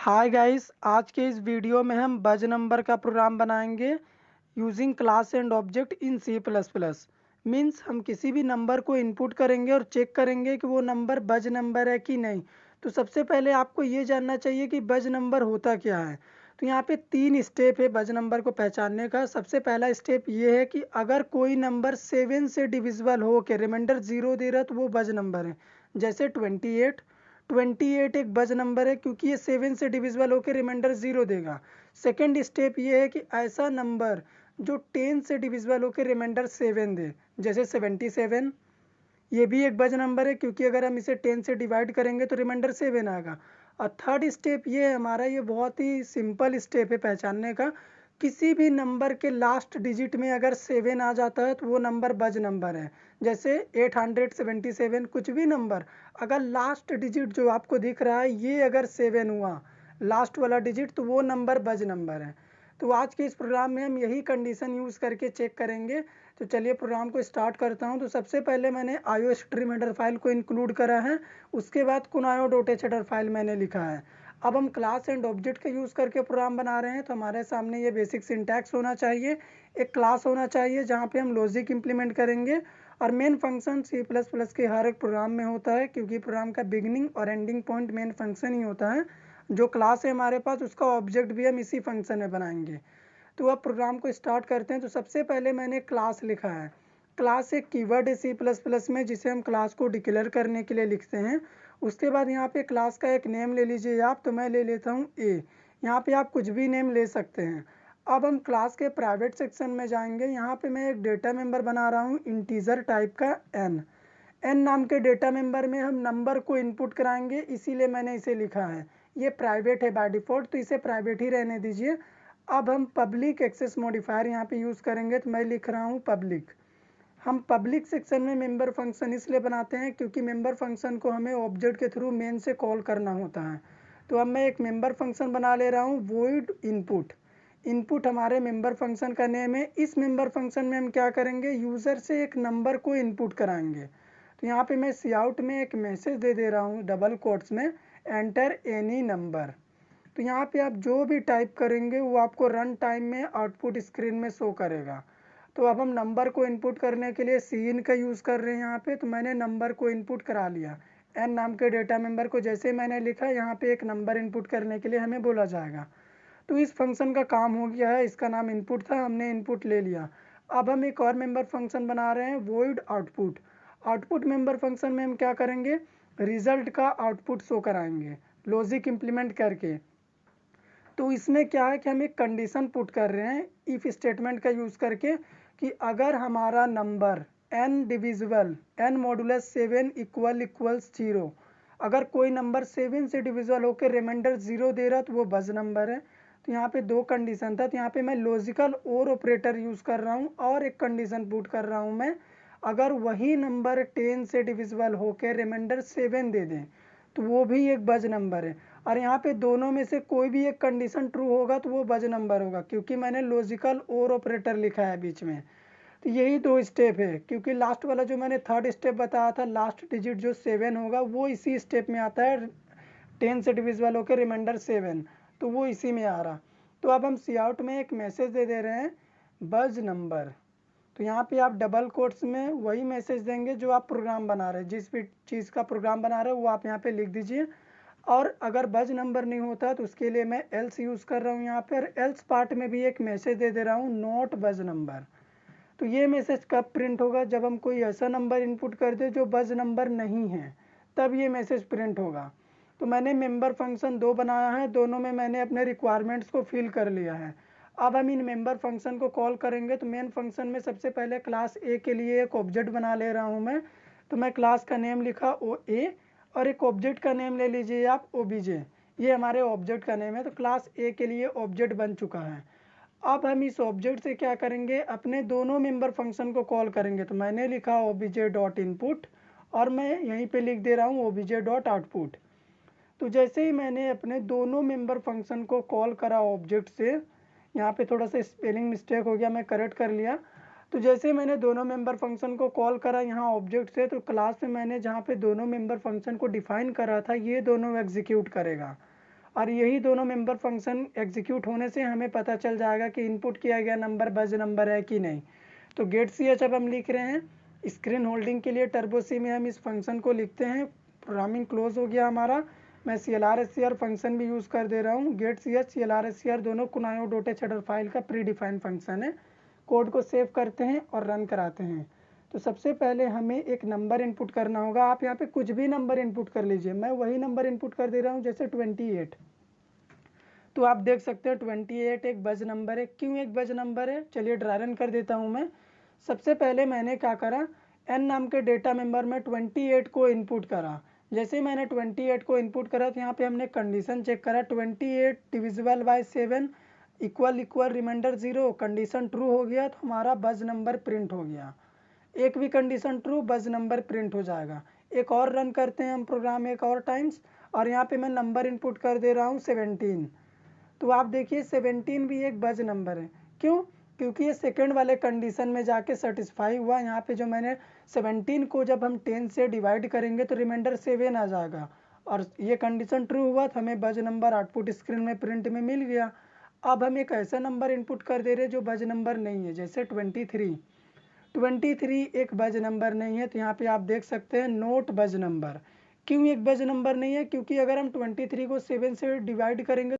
Hi guys, आज के इस वीडियो में हम बज नंबर का प्रोग्राम बनाएंगे using class and object in C plus plus. मीन्स हम किसी भी नंबर को इनपुट करेंगे और चेक करेंगे कि वो नंबर बज नंबर है कि नहीं। तो सबसे पहले आपको ये जानना चाहिए कि बज नंबर होता क्या है। तो यहाँ पे 3 स्टेप है बज नंबर को पहचानने का। सबसे पहला स्टेप ये है कि अगर कोई नंबर 7 से डिविजिबल हो के रिमाइंडर 0 दे रहा है तो वो बज नंबर है। जैसे 28। 28 एक बज नंबर है क्योंकि ये 7 से डिविजिबल होकर रिमाइंडर 0 देगा। सेकेंड स्टेप ये है कि ऐसा नंबर जो 10 से डिविजिबल होकर रिमाइंडर 7 दे, जैसे 77। ये भी एक बज नंबर है क्योंकि अगर हम इसे 10 से डिवाइड करेंगे तो रिमाइंडर 7 आएगा। और थर्ड स्टेप ये है हमारा, ये बहुत ही सिंपल स्टेप है पहचानने का। किसी भी नंबर के लास्ट डिजिट में अगर 7 आ जाता है तो वो नंबर बज नंबर है। जैसे 877, कुछ भी नंबर अगर लास्ट डिजिट जो आपको दिख रहा है ये अगर 7 हुआ लास्ट वाला डिजिट तो वो नंबर बज नंबर है। तो आज के इस प्रोग्राम में हम यही कंडीशन यूज़ करके चेक करेंगे। तो चलिए प्रोग्राम को स्टार्ट करता हूं। तो सबसे पहले मैंने आईओ स्ट्रीम हेडर फाइल को इंक्लूड करा है, उसके बाद कुनायो डॉट एच हेडर फाइल मैंने लिखा है। अब हम क्लास एंड ऑब्जेक्ट का यूज़ करके प्रोग्राम बना रहे हैं तो हमारे सामने ये बेसिक सिंटैक्स होना चाहिए। एक क्लास होना चाहिए जहाँ पे हम लॉजिक इंप्लीमेंट करेंगे। और main function C plus plus के हर एक प्रोग्राम में होता है क्योंकि प्रोग्राम का बिगनिंग और एंडिंग पॉइंट मेन फंक्शन ही होता है। जो क्लास है हमारे पास उसका ऑब्जेक्ट भी हम इसी फंक्शन में बनाएंगे। तो अब प्रोग्राम को स्टार्ट करते हैं। तो सबसे पहले मैंने क्लास लिखा है। क्लास एक कीवर्ड है सी प्लस प्लस में जिसे हम क्लास को डिक्लेयर करने के लिए लिखते हैं। उसके बाद यहाँ पे क्लास का एक नेम ले लीजिए आप, तो मैं ले लेता हूँ ए। यहाँ पे आप कुछ भी नेम ले सकते हैं। अब हम क्लास के प्राइवेट सेक्शन में जाएंगे। यहाँ पे मैं एक डेटा मेंबर बना रहा हूँ इंटीजर टाइप का एन। एन नाम के डेटा मेंबर में हम नंबर को इनपुट कराएंगे, इसीलिए मैंने इसे लिखा है। ये प्राइवेट है बाय डिफ़ॉल्ट तो इसे प्राइवेट ही रहने दीजिए। अब हम पब्लिक एक्सेस मॉडिफायर यहाँ पे यूज़ करेंगे तो मैं लिख रहा हूँ पब्लिक। हम पब्लिक सेक्शन में मेंबर फंक्शन इसलिए बनाते हैं क्योंकि मेंबर फंक्शन को हमें ऑब्जेक्ट के थ्रू मेन से कॉल करना होता है। तो अब मैं एक मेंबर फंक्शन बना ले रहा हूँ वॉइड इनपुट। इनपुट हमारे मेंबर फंक्शन का नेम है। इस मेंबर फंक्शन में हम क्या करेंगे, यूज़र से एक नंबर को इनपुट कराएंगे। तो यहाँ पे मैं सी आउट में एक मैसेज दे रहा हूँ डबल कोट्स में, एंटर एनी नंबर। तो यहाँ पे आप जो भी टाइप करेंगे वो आपको रन टाइम में आउटपुट स्क्रीन में शो करेगा। तो अब हम नंबर को इनपुट करने के लिए सीन का यूज़ कर रहे हैं यहाँ पे। तो मैंने नंबर को इनपुट करा लिया। एन नाम के डेटा मेंबर को जैसे मैंने लिखा, यहाँ पे एक नंबर इनपुट करने के लिए हमें बोला जाएगा। तो इस फंक्शन का काम हो गया है, इसका नाम इनपुट था, हमने इनपुट ले लिया। अब हम एक और मेंबर फंक्शन बना रहे हैं void output. Output member function में हम क्या करेंगे, रिजल्ट का आउटपुट शो कराएंगे लॉजिक इंप्लीमेंट करके। तो इसमें क्या है कि हम एक कंडीशन पुट कर रहे हैं इफ़ स्टेटमेंट का यूज़ करके कि अगर हमारा number n divisible n modulus 7 equals 0, अगर कोई नंबर 7 से डिविजिबल होकर रिमाइंडर 0 दे रहा तो वो बज नंबर है। तो यहाँ पे दो कंडीशन था, तो यहाँ पे मैं लॉजिकल और ऑपरेटर यूज़ कर रहा हूँ और एक कंडीशन पुट कर रहा हूँ मैं, अगर वही नंबर 10 से डिविजिबल होकर रिमाइंडर 7 दे दें तो वो भी एक बज नंबर है। और यहाँ पे दोनों में से कोई भी एक कंडीशन ट्रू होगा तो वो बज नंबर होगा क्योंकि मैंने लॉजिकल और ऑपरेटर लिखा है बीच में। तो यही दो स्टेप है क्योंकि लास्ट वाला जो मैंने थर्ड स्टेप बताया था, लास्ट डिजिट जो 7 होगा वो इसी स्टेप में आता है। 10 से डिविजिबल होकर रिमाइंडर 7, तो वो इसी में आ रहा। तो अब हम सी आउट में एक मैसेज दे रहे हैं बज नंबर। तो यहाँ पे आप डबल कोट्स में वही मैसेज देंगे जो आप प्रोग्राम बना रहे हैं, जिस भी चीज़ का प्रोग्राम बना रहे हो वो आप यहाँ पे लिख दीजिए। और अगर बज नंबर नहीं होता तो उसके लिए मैं एल्स यूज़ कर रहा हूँ यहाँ पर। एल्स पार्ट में भी एक मैसेज दे रहा हूँ नॉट बज नंबर। तो ये मैसेज कब प्रिंट होगा, जब हम कोई ऐसा नंबर इनपुट कर दे जो बज नंबर नहीं है, तब ये मैसेज प्रिंट होगा। तो मैंने मेंबर फंक्शन दो बनाया है, दोनों में मैंने अपने रिक्वायरमेंट्स को फिल कर लिया है। अब हम इन मेंबर फंक्शन को कॉल करेंगे। तो मेन फंक्शन में सबसे पहले क्लास ए के लिए एक ऑब्जेक्ट बना ले रहा हूँ मैं। तो मैं क्लास का नेम लिखा ओ ए और एक ऑब्जेक्ट का नेम ले लीजिए आप ओबीजे। ये हमारे ऑब्जेक्ट का नेम है। तो क्लास ए के लिए ऑब्जेक्ट बन चुका है। अब हम इस ऑब्जेक्ट से क्या करेंगे, अपने दोनों मेंबर फंक्शन को कॉल करेंगे। तो मैंने लिखा ओबीजे डॉट इनपुट और मैं यहीं पे लिख दे रहा हूँ ओबीजे डॉट आउटपुट। तो जैसे ही मैंने अपने दोनों मेंबर फंक्शन को कॉल करा ऑब्जेक्ट से, यहाँ पे थोड़ा सा स्पेलिंग मिस्टेक हो गया, मैं करेक्ट कर लिया। तो जैसे ही मैंने दोनों मेंबर फंक्शन को कॉल करा यहाँ ऑब्जेक्ट से, तो क्लास में मैंने जहाँ पे दोनों मेंबर फंक्शन को डिफाइन करा था ये दोनों एग्जीक्यूट करेगा। और यही दोनों मेंबर फंक्शन एग्जीक्यूट होने से हमें पता चल जाएगा कि इनपुट किया गया नंबर बज नंबर है कि नहीं। तो गेट सी एच अब हम लिख रहे हैं, स्क्रीन होल्डिंग के लिए टर्बो सी में हम इस फंक्शन को लिखते हैं। प्रोग्रामिंग क्लोज हो गया हमारा। मैं CLR फंक्शन भी यूज़ कर दे रहा हूँ। गेट सी एच CLR दोनों कुनायो डॉट हेडर फाइल का प्री डिफाइंड फंक्शन है। कोड को सेव करते हैं और रन कराते हैं। तो सबसे पहले हमें एक नंबर इनपुट करना होगा। आप यहाँ पे कुछ भी नंबर इनपुट कर लीजिए, मैं वही नंबर इनपुट कर दे रहा हूँ जैसे 28। तो आप देख सकते हैं 28 एक बज नंबर है। क्यों एक बज नंबर है, चलिए ड्राई रन कर देता हूँ मैं। सबसे पहले मैंने क्या करा, n नाम के डेटा मेंबर में 28 को इनपुट करा। जैसे मैंने 28 को इनपुट करा तो यहाँ पे हमने कंडीशन चेक करा, 28 divisible by 7 equal remainder 0। Condition true हो गया तो हमारा बज नंबर प्रिंट हो गया। एक भी कंडीशन ट्रू, बज नंबर प्रिंट हो जाएगा। एक और रन करते हैं हम प्रोग्राम एक और टाइम्स, और यहाँ पे मैं नंबर इनपुट कर दे रहा हूँ 17। तो आप देखिए 17 भी एक बज नंबर है। क्यों, क्योंकि ये सेकंड वाले कंडीशन में जाके सेटिस्फाई हुआ। यहाँ पे जो मैंने 17 को जब हम 10 से डिवाइड करेंगे तो रिमाइंडर 7 आ जाएगा, और ये कंडीशन ट्रू हुआ तो हमें बज नंबर आउटपुट स्क्रीन में प्रिंट में मिल गया। अब हम एक ऐसा नंबर इनपुट कर दे रहे जो बज नंबर नहीं है, जैसे 23। 23 एक बज नंबर नहीं है, तो यहाँ पे आप देख सकते हैं नोट बज नंबर। क्यों एक बज नंबर नहीं है, क्योंकि अगर हम 23 को 7 से डिवाइड करेंगे